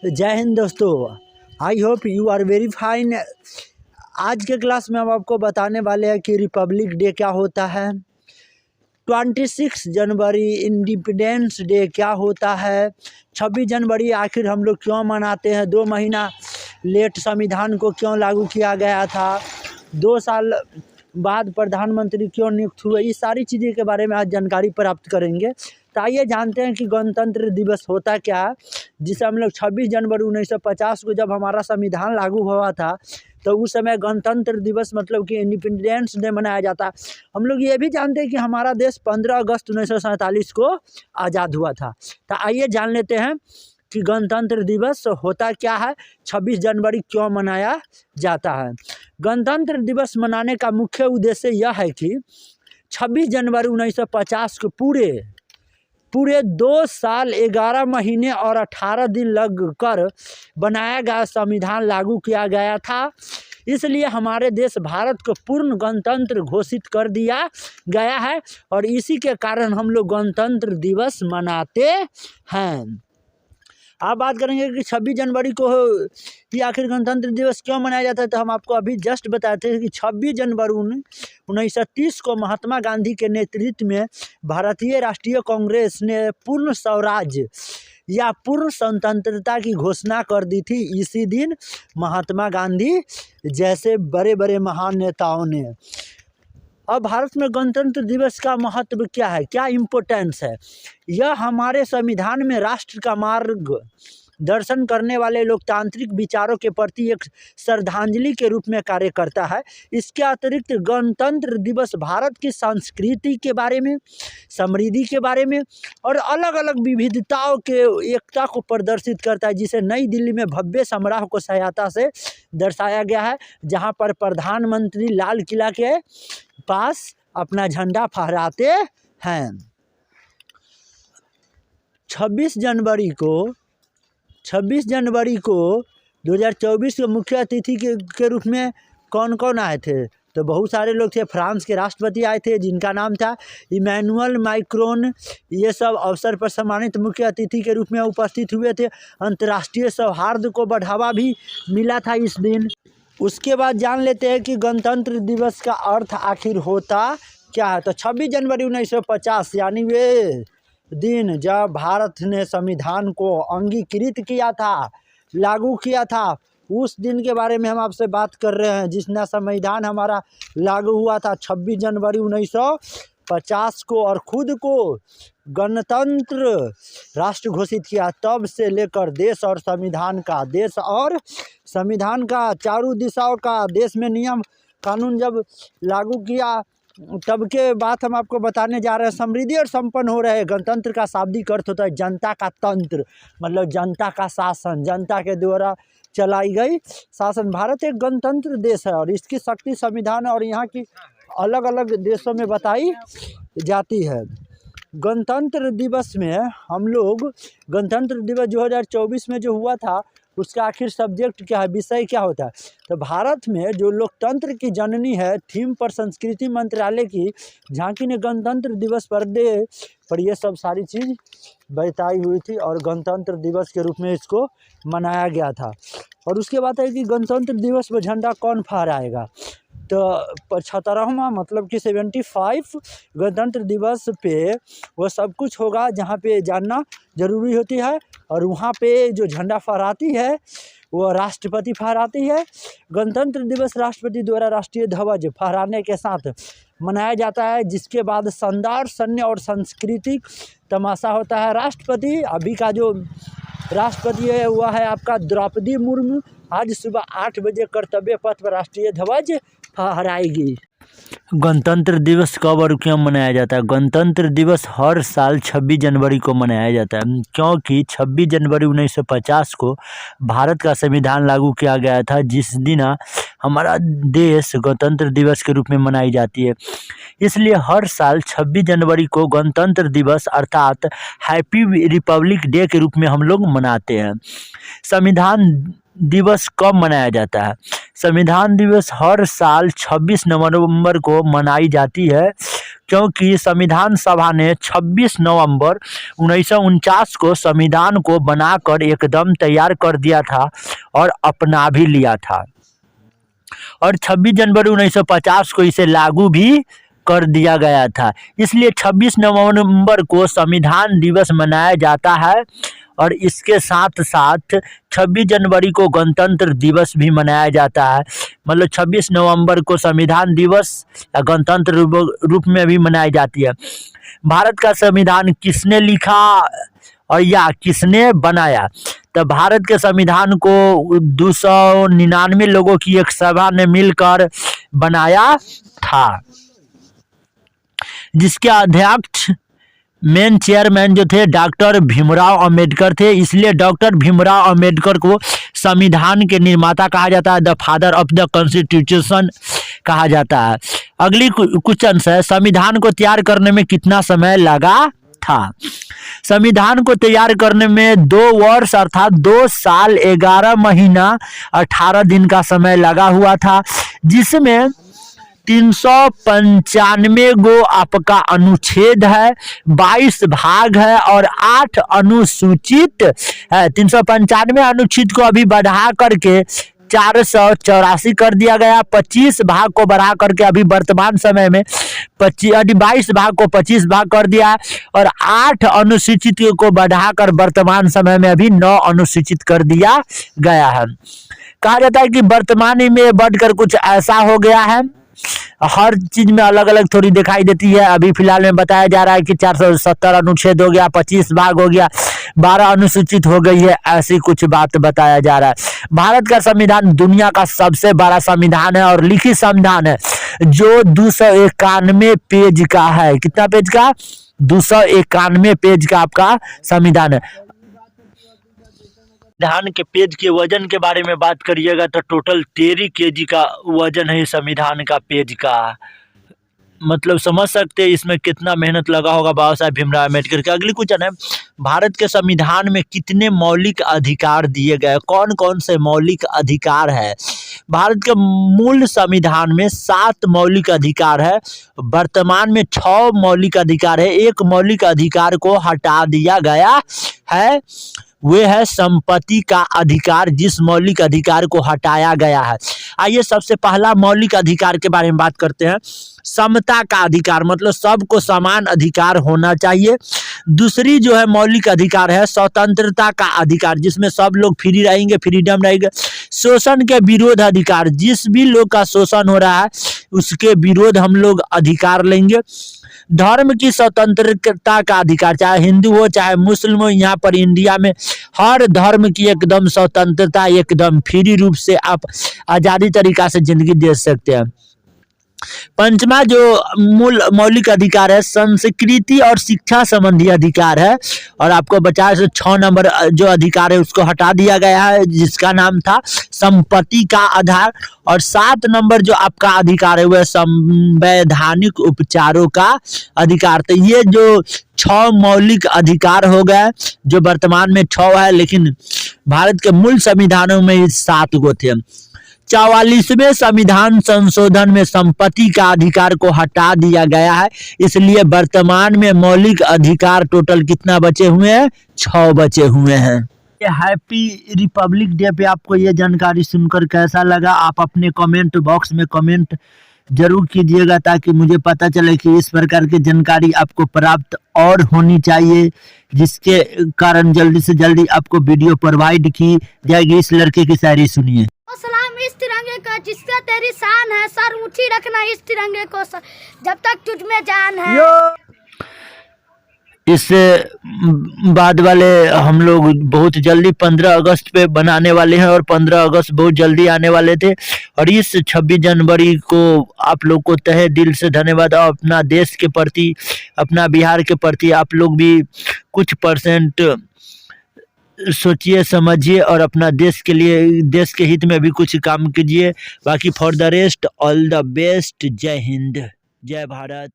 जय हिंद दोस्तों, I hope you are very fine. आज के क्लास में हम आपको बताने वाले हैं कि रिपब्लिक डे क्या होता है, 26 जनवरी इंडिपेंडेंस डे क्या होता है, 26 जनवरी आखिर हम लोग क्यों मनाते हैं, 2 महीना लेट संविधान को क्यों लागू किया गया था, 2 साल बाद प्रधानमंत्री क्यों नियुक्त हुए, ये सारी चीज़ें के बारे में आज जानकारी प्राप्त करेंगे। तो आइए जानते हैं कि गणतंत्र दिवस होता क्या है, जिसे हम लोग 26 जनवरी 1950 को जब हमारा संविधान लागू हुआ था तो उस समय गणतंत्र दिवस मतलब कि इंडिपेंडेंस डे मनाया जाता है। हम लोग ये भी जानते हैं कि हमारा देश 15 अगस्त 1947 को आज़ाद हुआ था। तो आइए जान लेते हैं कि गणतंत्र दिवस होता क्या है, 26 जनवरी क्यों मनाया जाता है। गणतंत्र दिवस मनाने का मुख्य उद्देश्य यह है कि 26 जनवरी 1950 को पूरे 2 साल 11 महीने और 18 दिन लग कर बनाया गया संविधान लागू किया गया था। इसलिए हमारे देश भारत को पूर्ण गणतंत्र घोषित कर दिया गया है और इसी के कारण हम लोग गणतंत्र दिवस मनाते हैं। आप बात करेंगे कि 26 जनवरी को कि आखिर गणतंत्र दिवस क्यों मनाया जाता है, तो हम आपको अभी जस्ट बताए थे कि 26 जनवरी 1930 को महात्मा गांधी के नेतृत्व में भारतीय राष्ट्रीय कांग्रेस ने पूर्ण स्वराज्य या पूर्ण स्वतंत्रता की घोषणा कर दी थी। इसी दिन महात्मा गांधी जैसे बड़े बड़े महान नेताओं ने। अब भारत में गणतंत्र दिवस का महत्व क्या है, क्या इम्पोर्टेंस है, यह हमारे संविधान में राष्ट्र का मार्ग दर्शन करने वाले लोकतांत्रिक विचारों के प्रति एक श्रद्धांजलि के रूप में कार्य करता है। इसके अतिरिक्त गणतंत्र दिवस भारत की संस्कृति के बारे में, समृद्धि के बारे में और अलग अलग विविधताओं के एकता को प्रदर्शित करता है, जिसे नई दिल्ली में भव्य समारोह को सहायता से दर्शाया गया है, जहां पर प्रधानमंत्री लाल किला के पास अपना झंडा फहराते हैं। 26 जनवरी को 2024 के मुख्य अतिथि के रूप में कौन कौन आए थे, तो बहुत सारे लोग थे। फ्रांस के राष्ट्रपति आए थे जिनका नाम था इमैनुअल मैक्रोन। ये सब अवसर पर सम्मानित मुख्य अतिथि के रूप में उपस्थित हुए थे। अंतर्राष्ट्रीय सौहार्द को बढ़ावा भी मिला था इस दिन। उसके बाद जान लेते हैं कि गणतंत्र दिवस का अर्थ आखिर होता क्या है। तो 26 जनवरी 1950 यानी वे दिन जब भारत ने संविधान को अंगीकृत किया था, लागू किया था, उस दिन के बारे में हम आपसे बात कर रहे हैं, जिस दिन संविधान हमारा लागू हुआ था 26 जनवरी 1950 को और खुद को गणतंत्र राष्ट्र घोषित किया। तब से लेकर देश और संविधान का चारों दिशाओं का देश में नियम कानून जब लागू किया तब के बात हम आपको बताने जा रहे हैं। समृद्धि और संपन्न हो रहे। गणतंत्र का शाब्दिक अर्थ होता है जनता का तंत्र, मतलब जनता का शासन, जनता के द्वारा चलाई गई शासन। भारत एक गणतंत्र देश है और इसकी शक्ति संविधान और यहाँ की अलग अलग देशों में बताई जाती है। गणतंत्र दिवस में हम लोग गणतंत्र दिवस 2024 में जो हुआ था उसका आखिर सब्जेक्ट क्या है, विषय क्या होता है, तो भारत में जो लोकतंत्र की जननी है, थीम पर संस्कृति मंत्रालय की झांकी ने गणतंत्र दिवस पर ये सब सारी चीज़ बताई हुई थी और गणतंत्र दिवस के रूप में इसको मनाया गया था। और उसके बाद है कि गणतंत्र दिवस पर झंडा कौन फहराएगा, तो 75वां मतलब कि 75 गणतंत्र दिवस पे वो सब कुछ होगा जहाँ पे जानना जरूरी होती है। और वहाँ पे जो झंडा फहराती है वो राष्ट्रपति फहराती है। गणतंत्र दिवस राष्ट्रपति द्वारा राष्ट्रीय ध्वज फहराने के साथ मनाया जाता है, जिसके बाद शानदार सैन्य और सांस्कृतिक तमाशा होता है। राष्ट्रपति अभी का जो राष्ट्रपति है वह है आपका द्रौपदी मुर्मू। आज सुबह 8 बजे कर्तव्य पथ पर राष्ट्रीय ध्वज फहराएगी। गणतंत्र दिवस कब और क्यों मनाया जाता है? गणतंत्र दिवस हर साल 26 जनवरी को मनाया जाता है, क्योंकि 26 जनवरी 1950 को भारत का संविधान लागू किया गया था, जिस दिन हमारा देश गणतंत्र दिवस के रूप में मनाई जाती है। इसलिए हर साल 26 जनवरी को गणतंत्र दिवस अर्थात हैप्पी रिपब्लिक डे के रूप में हम लोग मनाते हैं। संविधान दिवस कब मनाया जाता है? संविधान दिवस हर साल 26 नवंबर को मनाई जाती है, क्योंकि संविधान सभा ने 26 नवंबर 1949 को संविधान को बनाकर एकदम तैयार कर दिया था और अपना भी लिया था और 26 जनवरी 1950 को इसे लागू भी कर दिया गया था। इसलिए 26 नवंबर को संविधान दिवस मनाया जाता है और इसके साथ साथ 26 जनवरी को गणतंत्र दिवस भी मनाया जाता है। मतलब 26 नवंबर को संविधान दिवस या गणतंत्र रूप में भी मनाई जाती है। भारत का संविधान किसने लिखा और या किसने बनाया? तो भारत के संविधान को 299 लोगों की एक सभा ने मिलकर बनाया था, जिसके अध्यक्ष मेन चेयरमैन जो थे डॉक्टर भीमराव अंबेडकर थे। इसलिए डॉक्टर भीमराव अंबेडकर को संविधान के निर्माता कहा जाता है, the father of the constitution कहा जाता है। अगली क्वेश्चन है, संविधान को तैयार करने में कितना समय लगा था? संविधान को तैयार करने में 2 वर्ष अर्थात 2 साल 11 महीना 18 दिन का समय लगा हुआ था, जिसमें 395 गो आपका अनुच्छेद है, 22 भाग है और 8 अनुसूचित है। 395 अनुच्छेद को अभी बढ़ा करके 484 कर दिया गया। 25 भाग को बढ़ा करके अभी वर्तमान समय में 22 भाग को 25 भाग कर दिया और 8 अनुसूचित को बढ़ाकर वर्तमान समय में अभी 9 अनुसूचित कर दिया गया है। कहा जाता है कि वर्तमान में बढ़कर कुछ ऐसा हो गया है, हर चीज में अलग अलग थोड़ी दिखाई देती है। अभी फिलहाल में बताया जा रहा है कि 470 अनुच्छेद हो गया, 25 भाग हो गया, 12 अनुसूचित हो गई है, ऐसी कुछ बात बताया जा रहा है। भारत का संविधान दुनिया का सबसे बड़ा संविधान है और लिखित संविधान है, जो 291 पेज का है। कितना पेज का? 291 पेज का आपका संविधान है। संविधान के पेज के वजन के बारे में बात करिएगा तो टोटल 13 kg का वजन है संविधान का पेज का। मतलब समझ सकते हैं इसमें कितना मेहनत लगा होगा बाबा साहब भीमराव अम्बेडकर के। अगली क्वेश्चन है, भारत के संविधान में कितने मौलिक अधिकार दिए गए? कौन कौन से मौलिक अधिकार है? भारत के मूल संविधान में 7 मौलिक अधिकार है, वर्तमान में 6 मौलिक अधिकार है। एक मौलिक अधिकार को हटा दिया गया है, वे है संपत्ति का अधिकार, जिस मौलिक अधिकार को हटाया गया है। आइए सबसे पहला मौलिक अधिकार के बारे में बात करते हैं। समता का अधिकार, मतलब सबको समान अधिकार होना चाहिए। दूसरी जो है मौलिक अधिकार है स्वतंत्रता का अधिकार, जिसमें सब लोग फ्री रहेंगे, फ्रीडम रहेगा। शोषण के विरोध अधिकार, जिस भी लोग का शोषण हो रहा है उसके विरोध हम लोग अधिकार लेंगे। धर्म की स्वतंत्रता का अधिकार, चाहे हिंदू हो चाहे मुस्लिम हो, यहाँ पर इंडिया में हर धर्म की एकदम स्वतंत्रता, एकदम फ्री रूप से आप आज़ादी तरीका से जिंदगी दे सकते हैं। पंचमा जो मूल मौलिक अधिकार है संस्कृति और शिक्षा संबंधी अधिकार है, और आपको बचा 6 नंबर जो अधिकार है उसको हटा दिया गया है, जिसका नाम था संपत्ति का आधार। और 7 नंबर जो आपका अधिकार है वह संवैधानिक उपचारों का अधिकार। तो ये जो 6 मौलिक अधिकार हो गए, जो वर्तमान में 6 है, लेकिन भारत के मूल संविधानों में 7 गो थे। 44वें संविधान संशोधन में संपत्ति का अधिकार को हटा दिया गया है, इसलिए वर्तमान में मौलिक अधिकार टोटल कितना बचे हुए हैं? 6 बचे हुए हैं। हैप्पी रिपब्लिक डे पे आपको ये जानकारी सुनकर कैसा लगा? आप अपने कमेंट बॉक्स में कमेंट जरूर कीजिएगा, ताकि मुझे पता चले कि इस प्रकार की जानकारी आपको प्राप्त और होनी चाहिए, जिसके कारण जल्दी से जल्दी आपको वीडियो प्रोवाइड की जाएगी। इस लड़के की शायरी सुनिए। सलाम इस तिरंगे का जिसका तेरी शान है, सर ऊंची रखना इस तिरंगे को जब तक तुझ में जान है। इससे बाद वाले हम लोग बहुत जल्दी 15 अगस्त पे बनाने वाले हैं, और 15 अगस्त बहुत जल्दी आने वाले थे। और इस 26 जनवरी को आप लोग को तहे दिल से धन्यवाद। और अपना देश के प्रति, अपना बिहार के प्रति आप लोग भी कुछ परसेंट सोचिए समझिए और अपना देश के लिए, देश के हित में भी कुछ काम कीजिए। बाकी for the rest all the best. जय हिंद, जय भारत।